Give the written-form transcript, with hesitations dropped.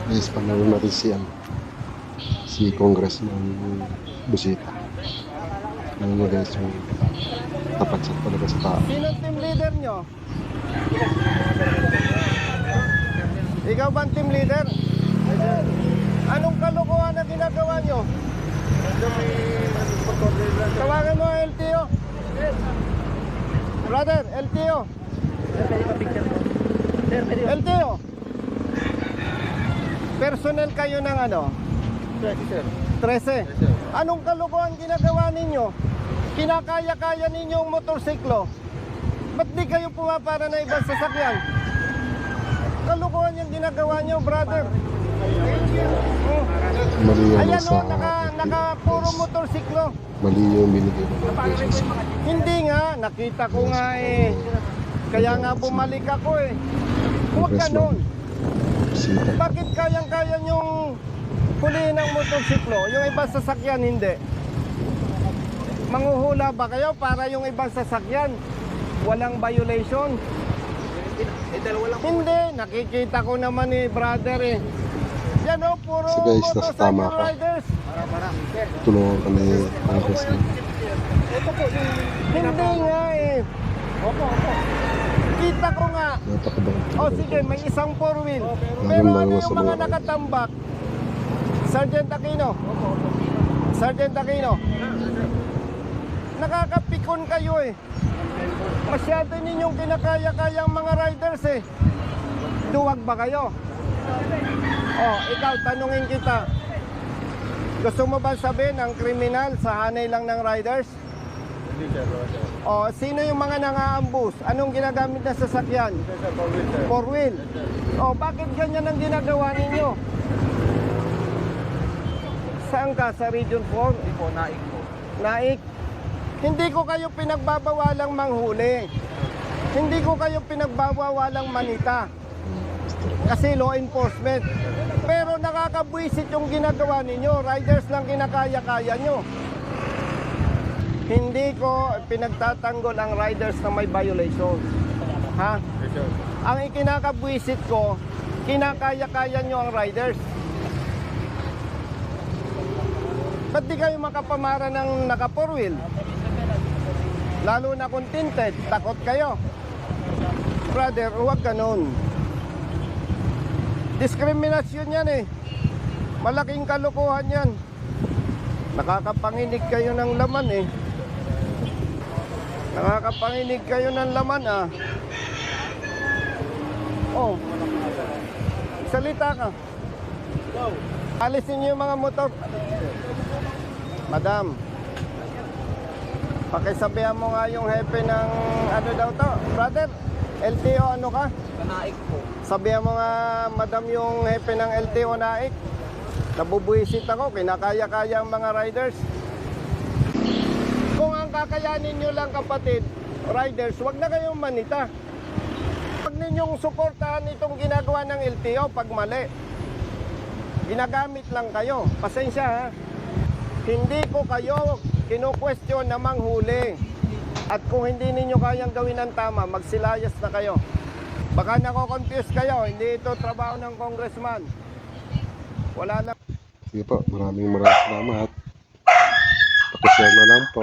Guys, panalo natin si Congressman Busita. Ano nyo guys, yung tapat siya talaga sa tao. Sinong team leader nyo? Ikaw ba ang team leader? Anong kalokohan na ginagawa nyo? Tawagan mo ang LTO. Brother, LTO. LTO. Personnel kayo ng ano? 13. Anong kalokohan ginagawa ninyo? Kinakaya-kaya ninyong motorsiklo. Ba't di kayo pumapara na ibang sasakyan? Kalokohan yung ginagawa nyo, brother. Mali yung Ayan sa o, naka puro motorsiklo. mali yung binigay ng beses. Hindi nga, nakita ko nga eh. Kaya nga bumalik ako eh. Huwag ganun. Busita. Bakit kayang-kaya nyong hulihin ng motorsiklo? Yung ibang sasakyan hindi. Manghuhula ba kayo para yung ibang sasakyan walang violation? Hindi, nakikita ko naman eh, brother eh. Yan o, puro So guys, nasa tama motorcycle ka. riders. Tulungan ka ni Congressman. Hindi nga eh. Kita ko nga. Napakabang. O sige, may isang four wheel. Lalo Pero lalo ano sa yung mga mga- nakatambak? Sergeant Aquino. Sergeant Aquino. Nakakapikon kayo eh. Masyado ninyong kinakaya-kayang mga riders eh. Duwag ba kayo? Oh, ikaw, tanungin kita. Gusto mo ba sabihin ang kriminal sa hanay lang ng riders? Oh, sino yung mga nang-aambus? Anong ginagamit na sasakyan? Four wheel. Oh, bakit ganyan ang ginagawa ninyo? Saan ka? Sa Region 4? Hindi po, naik po. Naik. Hindi ko kayo pinagbabawalang manghuli. Hindi ko kayo pinagbabawalang manita. Kasi law enforcement. Pero nakakabwisit yung ginagawa ninyo. Riders lang kinakaya-kaya nyo. Hindi ko pinagtatanggol ang riders na may violation. Ha? Ang ikinakabwisit ko, kinakaya-kaya nyo ang riders. Ba't di kayo makapamara ng naka four wheel? Lalo na kung tinted, takot kayo. Brother, huwag ganun. Diskriminasyon yan eh. Malaking kalokohan yan. Nakakapanginig kayo ng laman eh. Nakakapanginig kayo ng laman ah. Oh. Salita ka. Alisin niyo yung mga motor. Madam, pakisabihan mo nga yung hepe ng ano daw to. Brother, LTO ano ka? Naik po. Sabihan mo nga, madam, yung hepe ng LTO Naik. Nabubuisit ako, kinakaya-kaya ang mga riders. Kung ang kakayanin nyo lang kapatid, riders, wag na kayong manita. Huwag ninyong suportahan itong ginagawa ng LTO pag mali. Ginagamit lang kayo. Pasensya ha. Hindi ko kayo kinu-question na manghuli. At kung hindi ninyo kayang gawin ang tama, magsilayas na kayo. Baka nako-confuse kayo, hindi ito trabaho ng congressman. Wala lang. Sige po, maraming salamat. Pakishare na lang po.